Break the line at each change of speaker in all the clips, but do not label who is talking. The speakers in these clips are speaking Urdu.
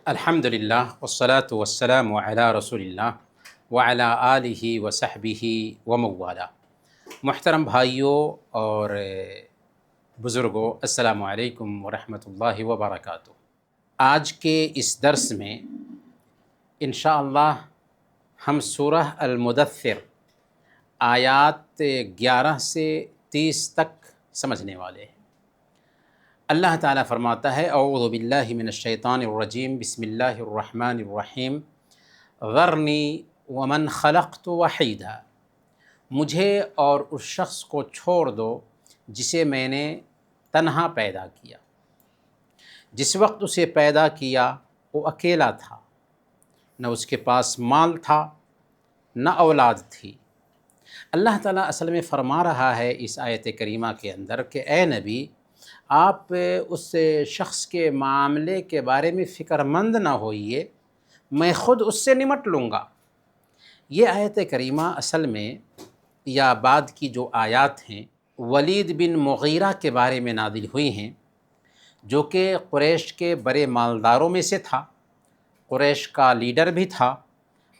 الحمدللہ والصلاة والسلام علی رسول اللہ وعلی آلہ وصحبہ ومن محترم بھائیوں اور بزرگوں، السلام علیکم ورحمۃ اللہ وبرکاتہ۔ آج کے اس درس میں انشاءاللہ ہم سورہ المدثر آیات 11 سے 30 تک سمجھنے والے ہیں۔ اللہ تعالیٰ فرماتا ہے اعوذ باللہ من الشیطان الرجیم بسم اللہ الرحمن الرحیم ذرنی ومن خلقت وحیدا، مجھے اور اس شخص کو چھوڑ دو جسے میں نے تنہا پیدا کیا۔ جس وقت اسے پیدا کیا وہ اکیلا تھا، نہ اس کے پاس مال تھا نہ اولاد تھی۔ اللہ تعالیٰ اصل میں فرما رہا ہے اس آیت کریمہ کے اندر کہ اے نبی، آپ اس شخص کے معاملے کے بارے میں فکر مند نہ ہوئیے، میں خود اس سے نمٹ لوں گا۔ یہ آیت کریمہ اصل میں یا بعد کی جو آیات ہیں ولید بن مغیرہ کے بارے میں نازل ہوئی ہیں، جو کہ قریش کے بڑے مالداروں میں سے تھا، قریش کا لیڈر بھی تھا،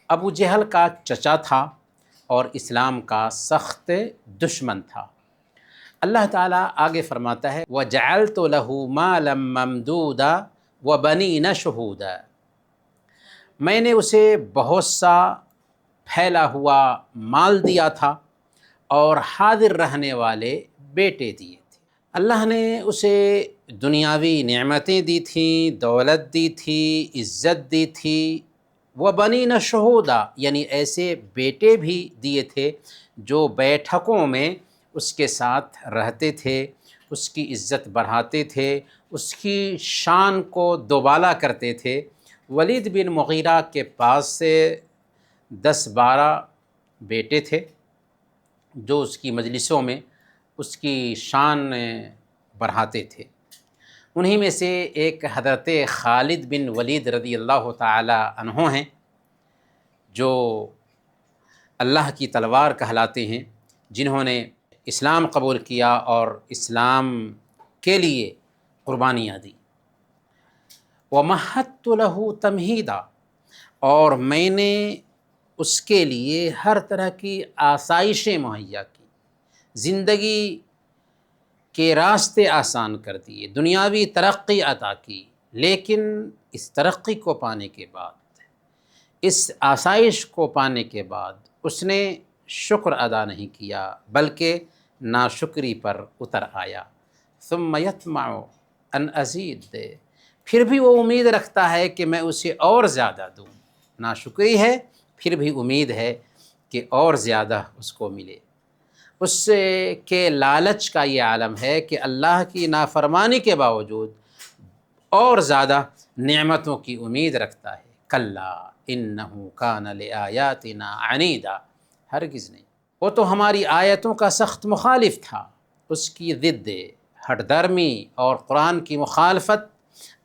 ابو جہل کا چچا تھا اور اسلام کا سخت دشمن تھا۔ اللہ تعالیٰ آگے فرماتا ہے وَجَعَلْتُ لَهُ مَالًا مَمْدُودًا وَبَنِينَ شُهُودًا، میں نے اسے بہت سا پھیلا ہوا مال دیا تھا اور حاضر رہنے والے بیٹے دیے تھے۔ اللہ نے اسے دنیاوی نعمتیں دی تھیں، دولت دی تھی، عزت دی تھی، وَبَنِينَ شُهُودًا یعنی ایسے بیٹے بھی دیے تھے جو بیٹھکوں میں اس کے ساتھ رہتے تھے، اس کی عزت بڑھاتے تھے، اس کی شان کو دوبالا کرتے تھے۔ ولید بن مغیرہ کے پاس سے 10-12 بیٹے تھے جو اس کی مجلسوں میں اس کی شان بڑھاتے تھے۔ انہی میں سے ایک حضرت خالد بن ولید رضی اللہ تعالی عنہ ہیں، جو اللہ کی تلوار کہلاتے ہیں، جنہوں نے اسلام قبول کیا اور اسلام کے لیے قربانیاں دی۔ وَمَهَّدتُّ لَهُ تَمْهِيدًا اور میں نے اس کے لیے ہر طرح کی آسائشیں مہیا کی، زندگی کے راستے آسان کر دیے، دنیاوی ترقی عطا کی۔ لیکن اس ترقی کو پانے کے بعد، اس آسائش کو پانے کے بعد اس نے شکر ادا نہیں کیا بلکہ ناشکری پر اتر آیا۔ ثم یطمع ان ازید، پھر بھی وہ امید رکھتا ہے کہ میں اسے اور زیادہ دوں۔ ناشکری ہے پھر بھی امید ہے کہ اور زیادہ اس کو ملے۔ اس کے لالچ کا یہ عالم ہے کہ اللہ کی نافرمانی کے باوجود اور زیادہ نعمتوں کی امید رکھتا ہے۔ کلا انہ کان لآیاتنا عنیدا، ہرگز نہیں، وہ تو ہماری آیتوں کا سخت مخالف تھا۔ اس کی ضد، ہٹ درمی اور قرآن کی مخالفت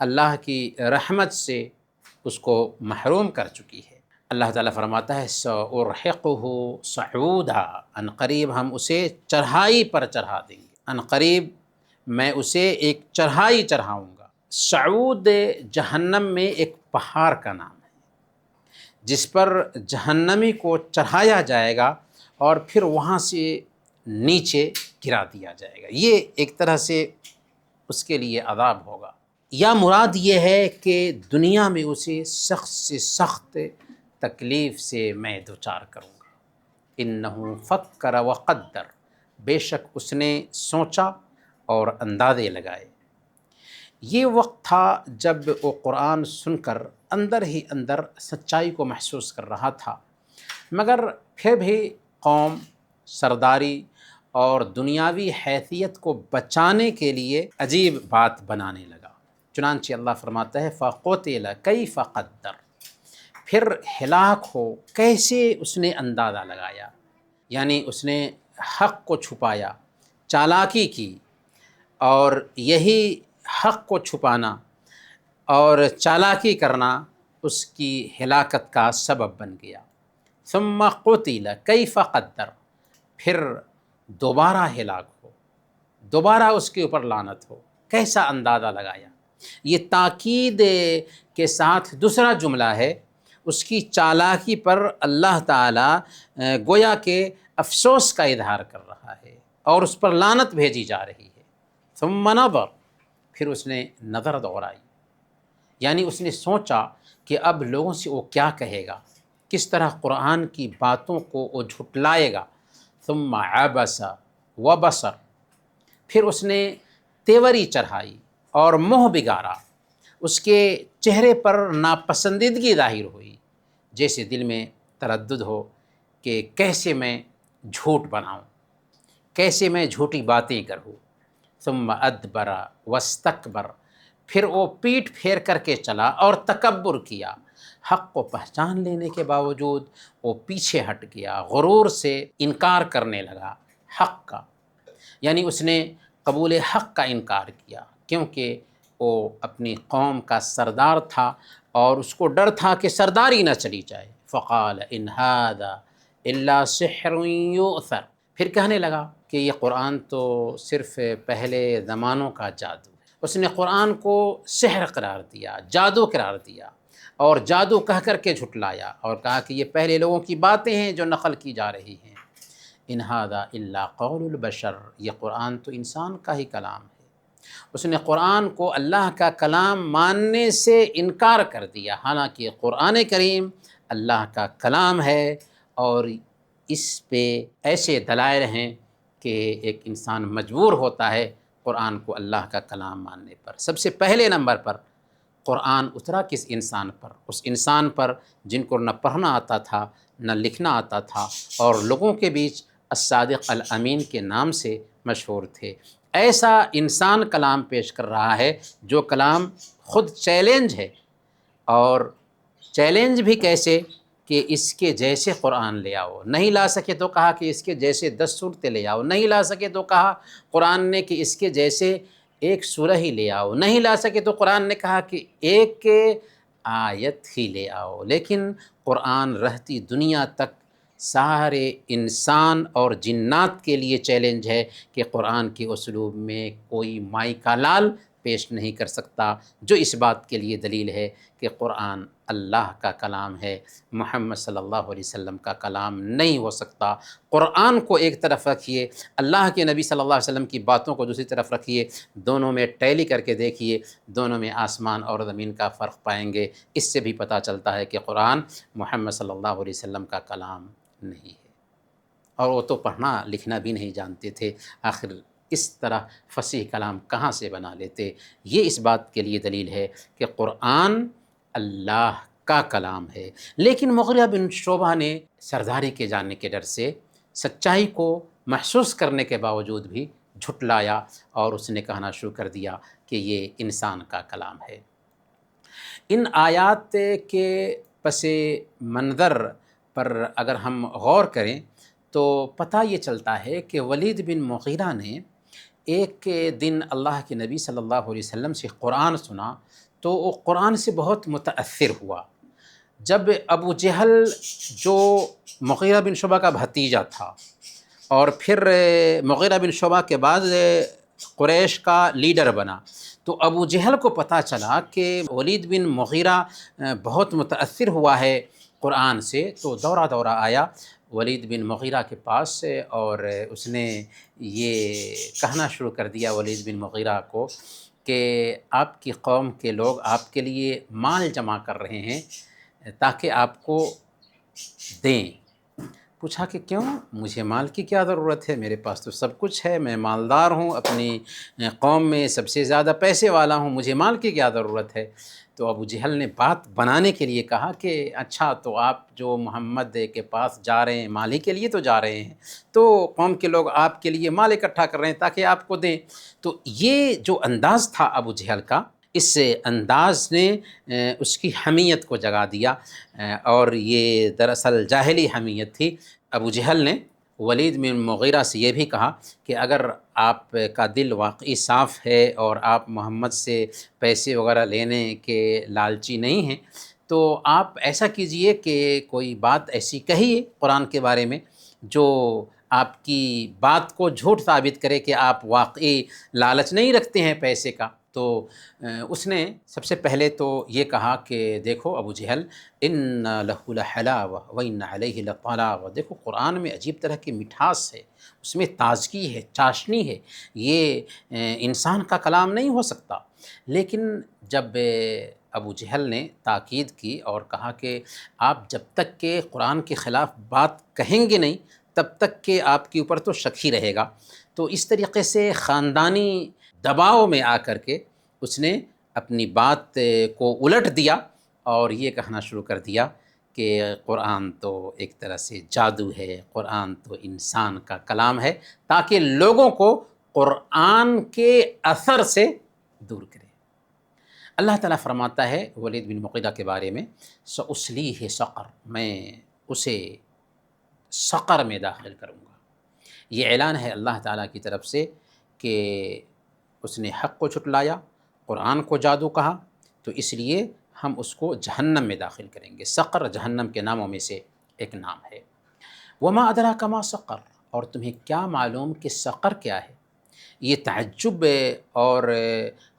اللہ کی رحمت سے اس کو محروم کر چکی ہے۔ اللہ تعالیٰ فرماتا ہے سأرحقہ صعودا، ان قریب ہم اسے چڑھائی پر چڑھا دیں گے، ان قریب میں اسے ایک چڑھائی چڑھاؤں گا۔ صعود جہنم میں ایک پہاڑ کا نام ہے جس پر جہنمی کو چڑھایا جائے گا اور پھر وہاں سے نیچے گرا دیا جائے گا۔ یہ ایک طرح سے اس کے لیے عذاب ہوگا، یا مراد یہ ہے کہ دنیا میں اسے سخت سے سخت تکلیف سے میں دوچار کروں گا۔ انہ فکر وقدر، بے شک اس نے سوچا اور اندازے لگائے۔ یہ وقت تھا جب وہ قرآن سن کر اندر ہی اندر سچائی کو محسوس کر رہا تھا، مگر پھر بھی قوم، سرداری اور دنیاوی حیثیت کو بچانے کے لیے عجیب بات بنانے لگا۔ چنانچہ اللہ فرماتا ہے فَقُتِلَ كَيْفَ قَدَّرَ، پھر ہلاک ہو کیسے اس نے اندازہ لگایا، یعنی اس نے حق کو چھپایا، چالاکی کی، اور یہی حق کو چھپانا اور چالاکی کرنا اس کی ہلاکت کا سبب بن گیا۔ ثم قتل کیف قدر، پھر دوبارہ ہلاک ہو، دوبارہ اس کے اوپر لعنت ہو، کیسا اندازہ لگایا۔ یہ تاکید کے ساتھ دوسرا جملہ ہے، اس کی چالاکی پر اللہ تعالیٰ گویا کہ افسوس کا اظہار کر رہا ہے اور اس پر لعنت بھیجی جا رہی ہے۔ ثم نظر، پھر اس نے نظر دوڑائی، یعنی اس نے سوچا کہ اب لوگوں سے وہ کیا کہے گا، کس طرح قرآن کی باتوں کو وہ جھٹلائے گا۔ ثم عبس وبصر، پھر اس نے تیوری چڑھائی اور منہ بگارا، اس کے چہرے پر ناپسندیدگی ظاہر ہوئی، جیسے دل میں تردد ہو کہ کیسے میں جھوٹ بناؤں، کیسے میں جھوٹی باتیں کروں۔ ثم ادبر واستکبر، پھر وہ پیٹھ پھیر کر کے چلا اور تکبر کیا، حق کو پہچان لینے کے باوجود وہ پیچھے ہٹ گیا، غرور سے انکار کرنے لگا حق کا، یعنی اس نے قبول حق کا انکار کیا، کیونکہ وہ اپنی قوم کا سردار تھا اور اس کو ڈر تھا کہ سرداری نہ چلی جائے۔ فقال ان ھذا الا سحر یؤثر، پھر کہنے لگا کہ یہ قرآن تو صرف پہلے زمانوں کا جادو ہے۔ اس نے قرآن کو سحر قرار دیا، جادو قرار دیا، اور جادو کہہ کر کے جھٹلایا اور کہا کہ یہ پہلے لوگوں کی باتیں ہیں جو نقل کی جا رہی ہیں۔ ان ھذا الا قول البشر، یہ قرآن تو انسان کا ہی کلام ہے۔ اس نے قرآن کو اللہ کا کلام ماننے سے انکار کر دیا، حالانکہ قرآن کریم اللہ کا کلام ہے اور اس پہ ایسے دلائل ہیں کہ ایک انسان مجبور ہوتا ہے قرآن کو اللہ کا کلام ماننے پر۔ سب سے پہلے نمبر پر قرآن اترا کس انسان پر؟ اس انسان پر جن کو نہ پڑھنا آتا تھا نہ لکھنا آتا تھا اور لوگوں کے بیچ الصادق الامین کے نام سے مشہور تھے۔ ایسا انسان کلام پیش کر رہا ہے جو کلام خود چیلنج ہے، اور چیلنج بھی کیسے کہ اس کے جیسے قرآن لے آؤ، نہیں لا سکے تو کہا کہ اس کے جیسے 10 صورتیں لے آؤ، نہیں لا سکے تو کہا قرآن نے کہ اس کے جیسے ایک سورہ ہی لے آؤ، نہیں لا سکے تو قرآن نے کہا کہ ایک آیت ہی لے آؤ۔ لیکن قرآن رہتی دنیا تک سارے انسان اور جنات کے لیے چیلنج ہے کہ قرآن کے اسلوب میں کوئی مائی کا لال پیش نہیں کر سکتا، جو اس بات کے لیے دلیل ہے کہ قرآن اللہ کا کلام ہے، محمد صلی اللہ علیہ وسلم کا کلام نہیں ہو سکتا۔ قرآن کو ایک طرف رکھیے، اللہ کے نبی صلی اللہ علیہ وسلم کی باتوں کو دوسری طرف رکھیے، دونوں میں ٹیلی کر کے دیکھیے، دونوں میں آسمان اور زمین کا فرق پائیں گے۔ اس سے بھی پتہ چلتا ہے کہ قرآن محمد صلی اللہ علیہ وسلم کا کلام نہیں ہے، اور وہ تو پڑھنا لکھنا بھی نہیں جانتے تھے، آخر اس طرح فصیح کلام کہاں سے بنا لیتے؟ یہ اس بات کے لیے دلیل ہے کہ قرآن اللہ کا کلام ہے۔ لیکن مغیرہ بن شعبہ نے سرداری کے جاننے کے ڈر سے سچائی کو محسوس کرنے کے باوجود بھی جھٹلایا اور اس نے کہنا شروع کر دیا کہ یہ انسان کا کلام ہے۔ ان آیات کے پس منظر پر اگر ہم غور کریں تو پتہ یہ چلتا ہے کہ ولید بن مغیرہ نے ایک دن اللہ کے نبی صلی اللہ علیہ وسلم سے قرآن سنا تو وہ قرآن سے بہت متاثر ہوا۔ جب ابو جہل جو مغیرہ بن شعبہ کا بھتیجا تھا اور پھر مغیرہ بن شعبہ کے بعد قریش کا لیڈر بنا، تو ابو جہل کو پتہ چلا کہ ولید بن مغیرہ بہت متاثر ہوا ہے قرآن سے، تو دورہ دورہ آیا ولید بن مغیرہ کے پاس اور اس نے یہ کہنا شروع کر دیا ولید بن مغیرہ کو کہ آپ کی قوم کے لوگ آپ کے لیے مال جمع کر رہے ہیں تاکہ آپ کو دیں۔ پوچھا کہ کیوں؟ مجھے مال کی کیا ضرورت ہے، میرے پاس تو سب کچھ ہے، میں مالدار ہوں، اپنی قوم میں سب سے زیادہ پیسے والا ہوں، مجھے مال کی کیا ضرورت ہے؟ تو ابو جہل نے بات بنانے کے لیے کہا کہ اچھا تو آپ جو محمد کے پاس جا رہے ہیں مال ہی کے لیے تو جا رہے ہیں، تو قوم کے لوگ آپ کے لیے مال اکٹھا کر رہے ہیں تاکہ آپ کو دیں۔ تو یہ جو انداز تھا ابو جہل کا، اس انداز نے اس کی حمیت کو جگا دیا، اور یہ دراصل جاہلی حمیت تھی۔ ابو جہل نے ولید بن مغیرہ سے یہ بھی کہا کہ اگر آپ کا دل واقعی صاف ہے اور آپ محمد سے پیسے وغیرہ لینے کے لالچی نہیں ہیں تو آپ ایسا کیجئے کہ کوئی بات ایسی کہیے قرآن کے بارے میں جو آپ کی بات کو جھوٹ ثابت کرے کہ آپ واقعی لالچ نہیں رکھتے ہیں پیسے کا۔ تو اس نے سب سے پہلے تو یہ کہا کہ دیکھو ابو جہل، ان لہ لحلاوہ و ان علیہ لطلاوہ، دیکھو قرآن میں عجیب طرح کی مٹھاس ہے، اس میں تازگی ہے، چاشنی ہے، یہ انسان کا کلام نہیں ہو سکتا۔ لیکن جب ابو جہل نے تاکید کی اور کہا کہ آپ جب تک کہ قرآن کے خلاف بات کہیں گے نہیں تب تک کہ آپ کے اوپر تو شک ہی رہے گا، تو اس طریقے سے خاندانی دباؤ میں آ کر کے اس نے اپنی بات کو الٹ دیا اور یہ کہنا شروع کر دیا کہ قرآن تو ایک طرح سے جادو ہے، قرآن تو انسان کا کلام ہے، تاکہ لوگوں کو قرآن کے اثر سے دور کرے۔ اللہ تعالیٰ فرماتا ہے ولید بن مغیرہ کے بارے میں، سأصلیہ سقر، میں اسے سقر میں داخل کروں گا۔ یہ اعلان ہے اللہ تعالیٰ کی طرف سے کہ اس نے حق کو جھٹلایا، قرآن کو جادو کہا، تو اس لیے ہم اس کو جہنم میں داخل کریں گے۔ سقر جہنم کے ناموں میں سے ایک نام ہے۔ وما ادراک ما سقر، اور تمہیں کیا معلوم کہ سقر کیا ہے؟ یہ تعجب اور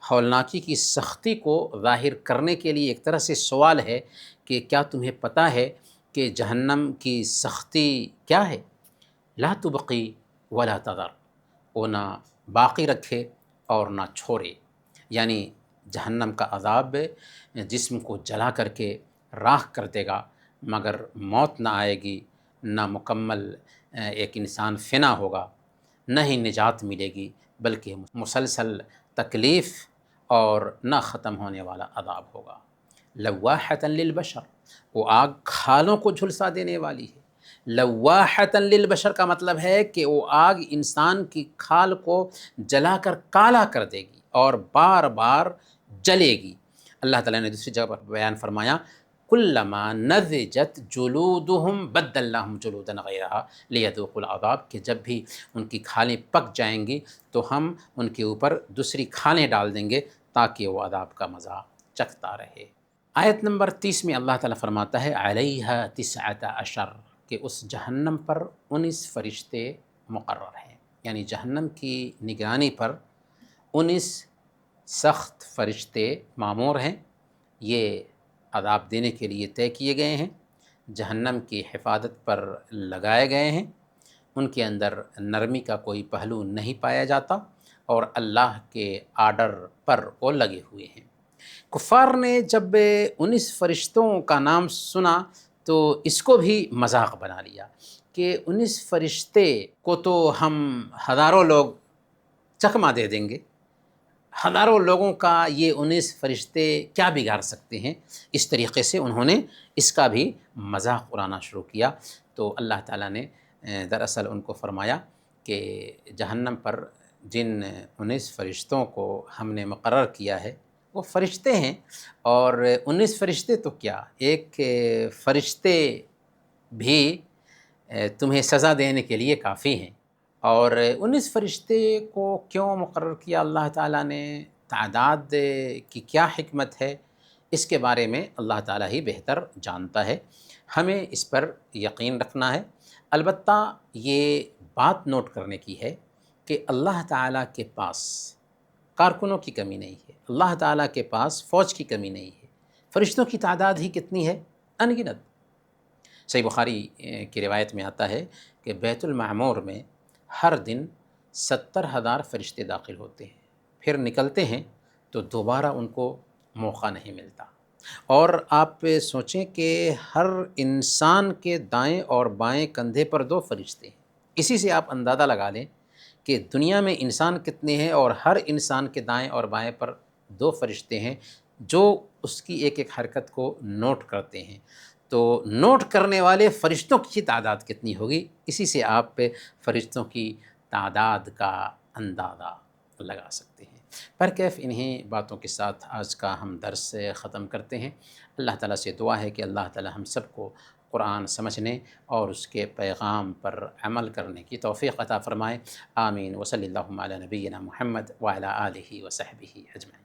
ہولناکی کی سختی کو ظاہر کرنے کے لیے ایک طرح سے سوال ہے کہ کیا تمہیں پتہ ہے کہ جہنم کی سختی کیا ہے؟ لا تبقی ولا تذر، وہ نہ باقی رکھے اور نہ چھوڑے، یعنی جہنم کا عذاب جسم کو جلا کر کے راکھ کر دے گا، مگر موت نہ آئے گی، نہ مکمل ایک انسان فنا ہوگا، نہ ہی نجات ملے گی، بلکہ مسلسل تکلیف اور نہ ختم ہونے والا عذاب ہوگا۔ لواحۃ للبشر، وہ آگ کھالوں کو جھلسا دینے والی ہے۔ لواحۃ للبشر کا مطلب ہے کہ وہ آگ انسان کی کھال کو جلا کر کالا کر دے گی اور بار بار جلے گی۔ اللہ تعالیٰ نے دوسری جگہ پر بیان فرمایا، کلما نضجت جلودہم بدلناہم جلودا غیرہا لیذوقوا العذاب، کہ جب بھی ان کی کھالیں پک جائیں گی تو ہم ان کے اوپر دوسری کھالیں ڈال دیں گے تاکہ وہ عذاب کا مزہ چکھتا رہے۔ آیت نمبر 30 میں اللہ تعالیٰ فرماتا ہے علیہا 19، کہ اس جہنم پر 19 فرشتے مقرر ہیں، یعنی جہنم کی نگرانی پر 19 سخت فرشتے مامور ہیں، یہ عذاب دینے کے لیے طے کیے گئے ہیں، جہنم کی حفاظت پر لگائے گئے ہیں، ان کے اندر نرمی کا کوئی پہلو نہیں پایا جاتا اور اللہ کے آرڈر پر وہ لگے ہوئے ہیں۔ کفار نے جب 19 فرشتوں کا نام سنا تو اس کو بھی مذاق بنا لیا کہ 19 فرشتے کو تو ہم ہزاروں لوگ چکما دے دیں گے، ہزاروں لوگوں کا یہ 19 فرشتے کیا بگاڑ سکتے ہیں۔ اس طریقے سے انہوں نے اس کا بھی مذاق اڑانا شروع کیا، تو اللہ تعالیٰ نے دراصل ان کو فرمایا کہ جہنم پر جن 19 فرشتوں کو ہم نے مقرر کیا ہے وہ فرشتے ہیں، اور 19 فرشتے تو کیا، ایک فرشتے بھی تمہیں سزا دینے کے لیے کافی ہیں۔ اور 19 فرشتے کو کیوں مقرر کیا اللہ تعالیٰ نے، تعداد کی کیا حکمت ہے، اس کے بارے میں اللہ تعالیٰ ہی بہتر جانتا ہے، ہمیں اس پر یقین رکھنا ہے۔ البتہ یہ بات نوٹ کرنے کی ہے کہ اللہ تعالیٰ کے پاس کارکنوں کی کمی نہیں ہے، اللہ تعالیٰ کے پاس فوج کی کمی نہیں ہے، فرشتوں کی تعداد ہی کتنی ہے، ان گنت۔ صحیح بخاری کی روایت میں آتا ہے کہ بیت المعمور میں ہر دن 70,000 فرشتے داخل ہوتے ہیں، پھر نکلتے ہیں تو دوبارہ ان کو موقع نہیں ملتا۔ اور آپ سوچیں کہ ہر انسان کے دائیں اور بائیں کندھے پر 2 فرشتے ہیں، اسی سے آپ اندازہ لگا لیں کہ دنیا میں انسان کتنے ہیں، اور ہر انسان کے دائیں اور بائیں پر 2 فرشتے ہیں جو اس کی ایک ایک حرکت کو نوٹ کرتے ہیں۔ تو نوٹ کرنے والے فرشتوں کی تعداد کتنی ہوگی، اسی سے آپ فرشتوں کی تعداد کا اندازہ لگا سکتے ہیں۔ پر کیف انہیں باتوں کے ساتھ آج کا ہم درس ختم کرتے ہیں۔ اللہ تعالیٰ سے دعا ہے کہ اللہ تعالیٰ ہم سب کو قرآن سمجھنے اور اس کے پیغام پر عمل کرنے کی توفیق عطا فرمائے۔ آمین۔ وصلی اللہ علی نبینا محمد وعلی آلہ وصحبہ اجمعین۔